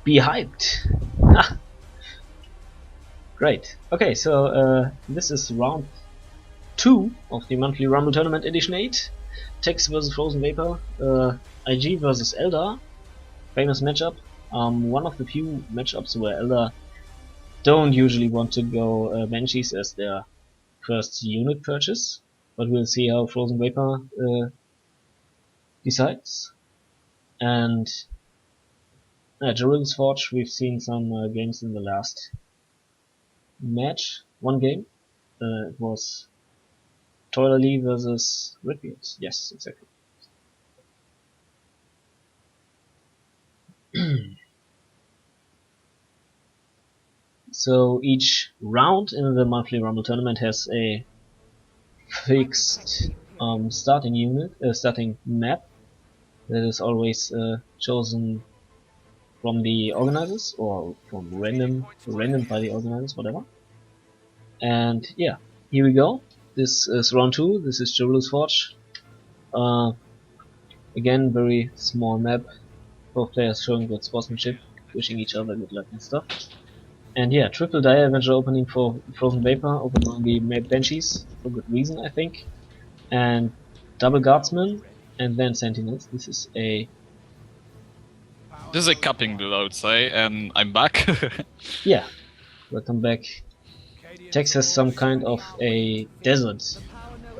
Be hyped! Ah, great. Okay, so this is round 2 of the monthly Rumble Tournament Edition 8. Tex vs FrozenVapor, IG vs Eldar. Famous matchup. One of the few matchups where Eldar don't usually want to go Banshees as their first unit purchase, but we'll see how FrozenVapor decides. And Jarilo's Forge, we've seen some games in the last match. One game. It was Toilerly versus Redbeard. Yes, exactly. So each round in the monthly Rumble tournament has a fixed starting unit, starting map that is always chosen from the organizers or from random by the organizers, whatever. And yeah, here we go. This is round 2. This is Jarilo's Forge. Again, very small map. Both players showing good sportsmanship, wishing each other good luck and stuff. And yeah, triple Dire Avenger opening for FrozenVapor, opening the map Banshees, for good reason I think. And double Guardsmen, and then Sentinels. This is a cupping build, I would say, and I'm back. Yeah, welcome back. Tex has some kind of a desert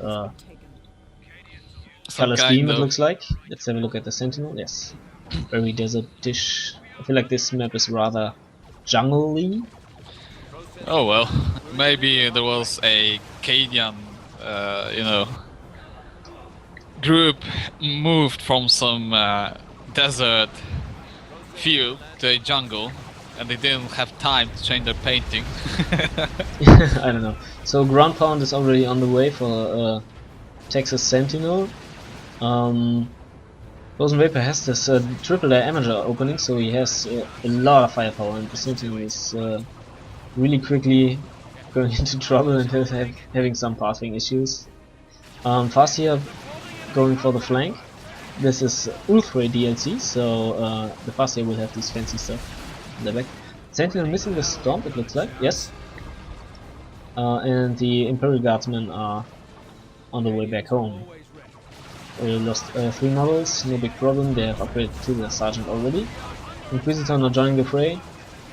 color scheme, it looks like. Let's have a look at the Sentinel. Yes, very desert-ish. I feel like this map is rather jungle-y. Oh well, maybe there was a Cadian, you know, group moved from some desert field to a jungle, and they didn't have time to change their painting. I don't know. So ground pound is already on the way for Texas Sentinel. FrozenVapor has this triple Avenger opening, so he has a lot of firepower, and the Sentinel is really quickly going into trouble and having some pathing issues. Farseer going for the flank. This is Ultra DLC, so the Farseer will have this fancy stuff in the back. Sentinel missing the Stomp, it looks like, yes. And the Imperial Guardsmen are on the way back home. We lost 3 models, no big problem, they have upgraded to the Sergeant already. Inquisitor not joining the fray.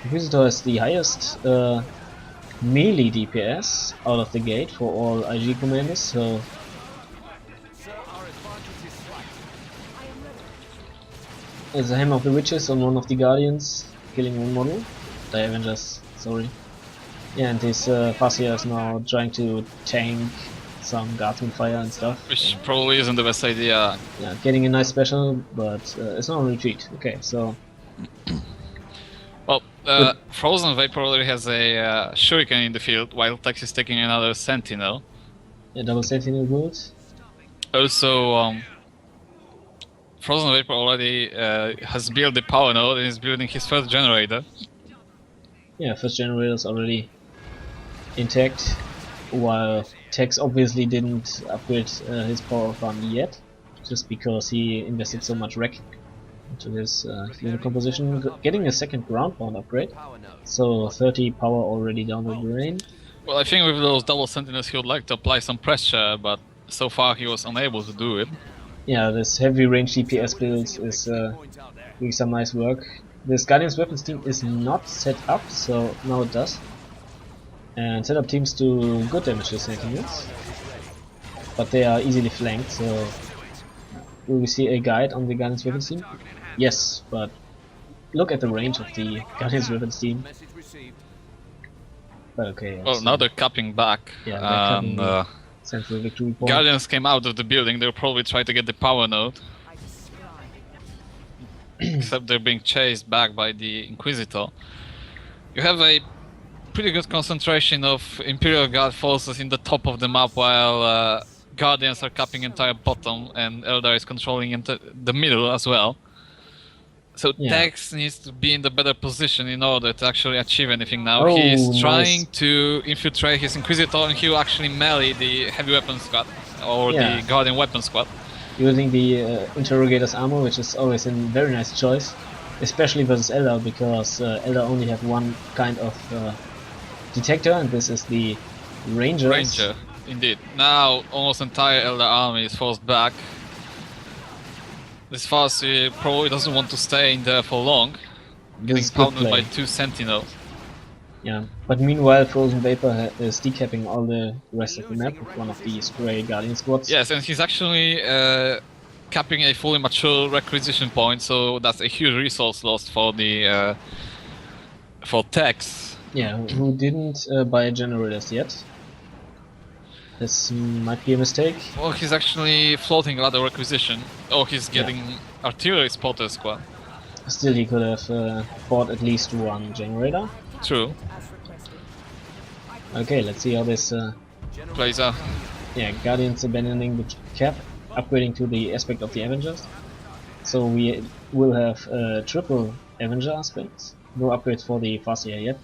Inquisitor has the highest melee DPS out of the gate for all IG commanders, so there's a Hammer of the Witches on one of the Guardians, killing one model. The Avengers, sorry. Yeah, and this Farseer is now trying to tank some Guardsman fire and stuff. Which probably isn't the best idea. Yeah, getting a nice special, but it's not a retreat. Okay, so... Well, FrozenVapor already has a Shuriken in the field, while Tex is taking another Sentinel. Yeah, double Sentinel good. Also, FrozenVapor already has built the power node and is building his first generator. Yeah, first generator is already intact, while Tex obviously didn't upgrade his power farm yet, just because he invested so much rec into his unit composition. Getting a second ground pound upgrade, so 30 power already down the drain. Well, I think with those double Sentinels he would like to apply some pressure, but so far he was unable to do it. Yeah, this heavy range DPS build is doing some nice work. This Guardian's weapons team is not set up, so now it does. And setup teams do good damage to Sentinels, but they are easily flanked, so will we see a guide on the Guardian's weapons team? Yes, but look at the range of the Guardian's weapons team. But okay. Well, now they're capping back, Yeah, and Central victory point. Guardians came out of the building. They'll probably try to get the power node. Except they're being chased back by the Inquisitor. You have a pretty good concentration of Imperial Guard forces in the top of the map, while Guardians are capping entire bottom, and Eldar is controlling into the middle as well. So Yeah. Tex needs to be in the better position in order to actually achieve anything now. Oh, He's trying nice. to infiltrate his Inquisitor, and he'll actually melee the heavy weapon squad, or Yeah. the Guardian weapon squad. Using the Interrogator's armor, which is always a very nice choice. especially versus Elder, because Elder only have one kind of detector, and this is the Rangers. Ranger, indeed. Now almost entire Elder army is forced back. This Farseer probably doesn't want to stay in there for long, getting pounded by 2 Sentinels. Yeah, but meanwhile FrozenVapor is decapping all the rest of the map with one of these grey Guardian squads. Yes, and he's actually capping a fully mature requisition point, so that's a huge resource lost for the for Tex. Yeah, who didn't buy generators yet. This might be a mistake. Well, he's actually floating a lot of requisition. Oh, he's getting artillery spotter squad. Still, he could have bought at least one generator. True. Okay, let's see how this plays out. Yeah, Guardians abandoning the cap, upgrading to the aspect of the Avengers. So we will have triple Avenger aspects. No upgrades for the Farseer yet.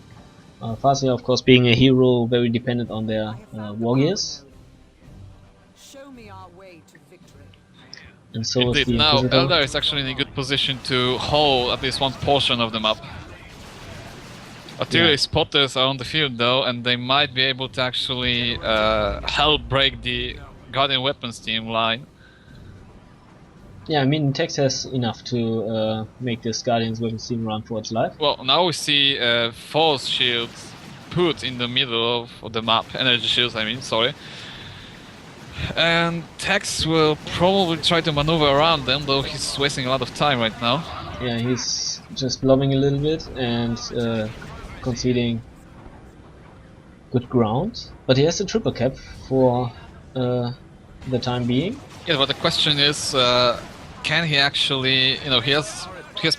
Farseer, of course, being a hero, very dependent on their war gears. And so indeed, is the now Inquisitor. Elder is actually in a good position to hold at least one portion of the map. Artillery spotters are on the field though, and they might be able to actually help break the Guardian weapons team line. Yeah, I mean, Tex has enough to make this Guardian's weapons team run for its life. Well, now we see force shields put in the middle of the map, energy shields I mean, sorry. And Tex will probably try to maneuver around them, though he's wasting a lot of time right now. Yeah, he's just lobbing a little bit and conceding good ground. But he has a triple cap for the time being. Yeah, but the question is, can he actually, you know, he has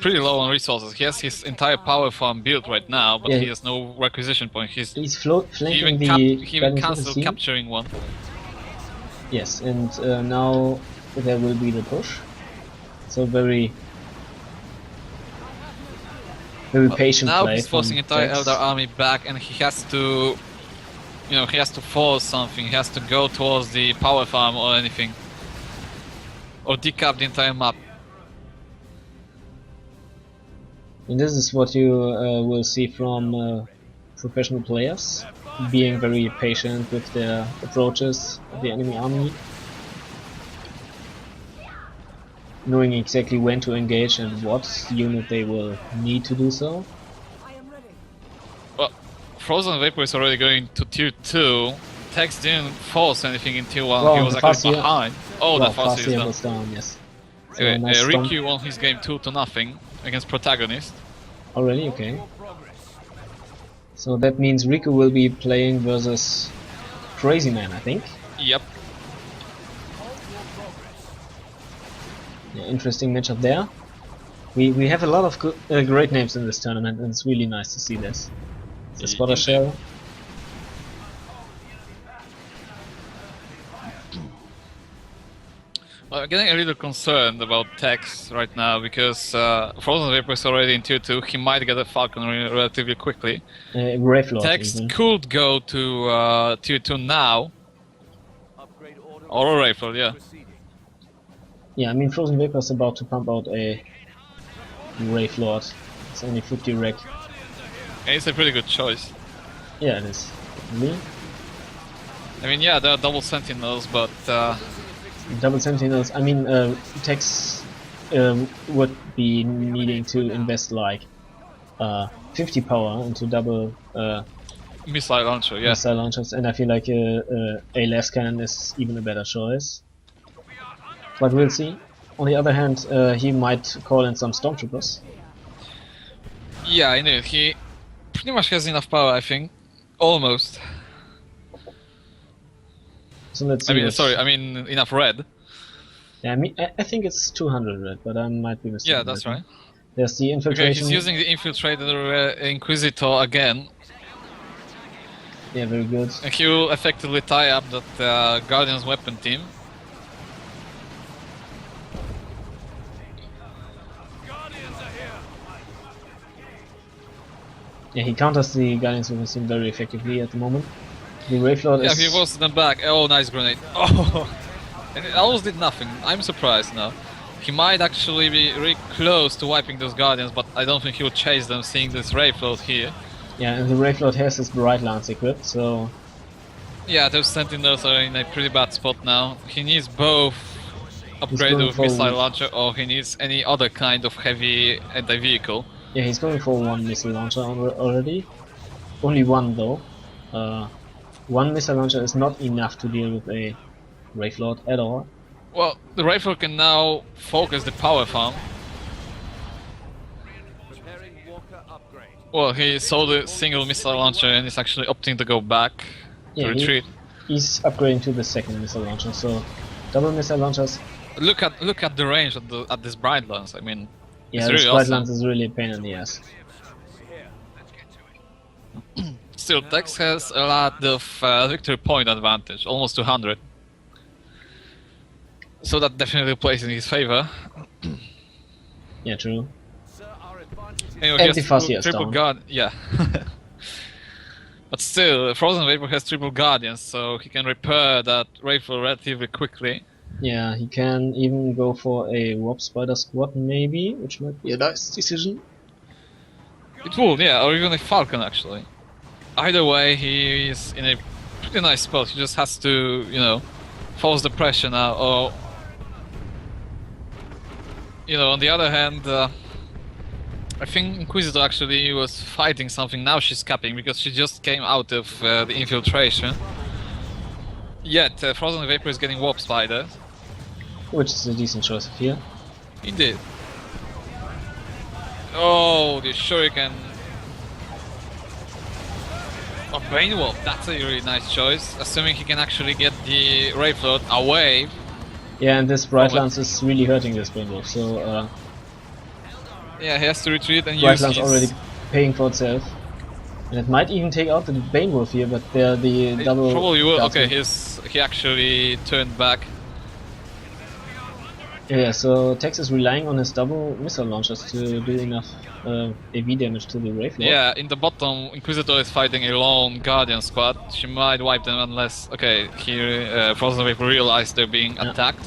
pretty low on resources. He has his entire power farm built right now, but he has no requisition point. He's flanking he even cancelled capturing one. Yes, and now there will be the push. So very patient now play. He's forcing entire Elder army back, and he has to, you know, he has to force something. He has to go towards the power farm or anything, or decap the entire map. And this is what you will see from professional players, being very patient with their approaches of the enemy army, knowing exactly when to engage and what unit they will need to do so. Well, FrozenVapor is already going to tier 2. Tex didn't force anything in tier 1, well, he was actually behind. Oh, well, the Farseer was down, yes. So okay, nice Riku won his game 2-0 against Protagonist. Already? Okay. So that means Riku will be playing versus Crazy Man, I think. Yep. Yeah, interesting matchup there. We have a lot of good, great names in this tournament, and it's really nice to see this. The spotter shell. Well, I'm getting a little concerned about Tex right now because FrozenVapor is already in tier 2. He might get a Falcon relatively quickly. Tex could go to tier 2 now. Or a Rifle, yeah. Yeah, I mean FrozenVapor is about to pump out a Wraith Lord. It's only 50 rec. And it's a pretty good choice. Yeah, it is. Really? I mean, yeah, there are double Sentinels, but double Sentinels. I mean, Tex would be needing to invest like 50 power into double missile launcher, yeah. Missile launchers, and I feel like a less cannon is even a better choice. But we'll see. On the other hand, he might call in some stormtroopers. Yeah, I know. He pretty much has enough power, I think. Almost. So let's see. I mean enough red. Yeah, I mean, I think it's 200 red, but I might be mistaken. Yeah, that's right. There's the infiltration. Okay, he's using the infiltrator Inquisitor again. Yeah, very good. And he will effectively tie up that Guardian's weapon team. Yeah, he counters the Guardian's weapon team very effectively at the moment. The Wraith Lord is... Yeah, he was them back. Oh, nice grenade. Oh, and it almost did nothing. I'm surprised now. He might actually be really close to wiping those Guardians, but I don't think he will chase them, seeing this Ray float here. Yeah, and the Ray float has his Bright Lance equipped, so... Yeah, those Sentinels are in a pretty bad spot now. He needs both upgrade going with for missile launcher, or he needs any other kind of heavy anti-vehicle. Yeah, he's going for one missile launcher already. Only one though. One missile launcher is not enough to deal with a Ray float at all. Well, the rifle can now focus the power farm. Well, he saw the single missile launcher and is actually opting to go back to retreat. He's upgrading to the second missile launcher, so double missile launchers. Look at the range at this Bright Lance. I mean, yeah, it's this really Bright awesome. Lance is really a pain in the ass. Still, Tex has a lot of victory point advantage, almost 200. So that definitely plays in his favor. Yeah, true. Anyway, And the Farseer is triple down. guard, yeah. But still, FrozenVapor has triple guardians, so he can repair that rifle relatively quickly. Yeah, he can even go for a Warp Spider squad maybe, which might be a nice decision. It will, yeah, or even a Falcon actually. Either way, he is in a pretty nice spot. He just has to, you know, force the pressure now, or... You know, on the other hand, I think Inquisitor actually was fighting something. Now she's capping because she just came out of the infiltration. Yet FrozenVapor is getting Warp Spider. Which is a decent choice here. Indeed. Oh, the Shuriken. Oh, Bane Wolf, that's a really nice choice. Assuming he can actually get the Ray Float away. Yeah, and this Bright Lance is really hurting this Bane Wolf, so yeah, he has to retreat and Bright use Lance his... already paying for itself. And it might even take out the Bane Wolf here, but the It double... probably will. guards Okay, he actually turned back. Yeah, so Tex is relying on his double missile launchers to do enough AV damage to the Ray float. Yeah, in the bottom, Inquisitor is fighting a lone Guardian squad. She might wipe them unless... Okay, here FrozenVapor realized they're being attacked.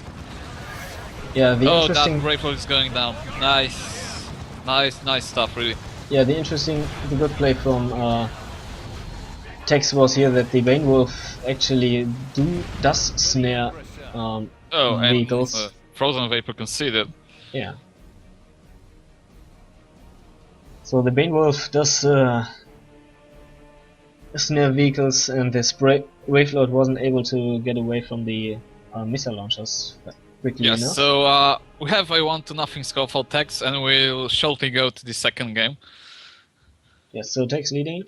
Yeah, the Oh, interesting... that Ray float is going down. Nice. Nice stuff, really. Yeah, the good play from Tex was here that the Bane Wolf actually does snare vehicles. And FrozenVapor conceded. Yeah. So the Bane Wolf does snare vehicles, and this Ray float wasn't able to get away from the missile launchers quickly enough. So we have a 1-0 score for Tex, and we'll shortly go to the second game. Yes, so Tex leading.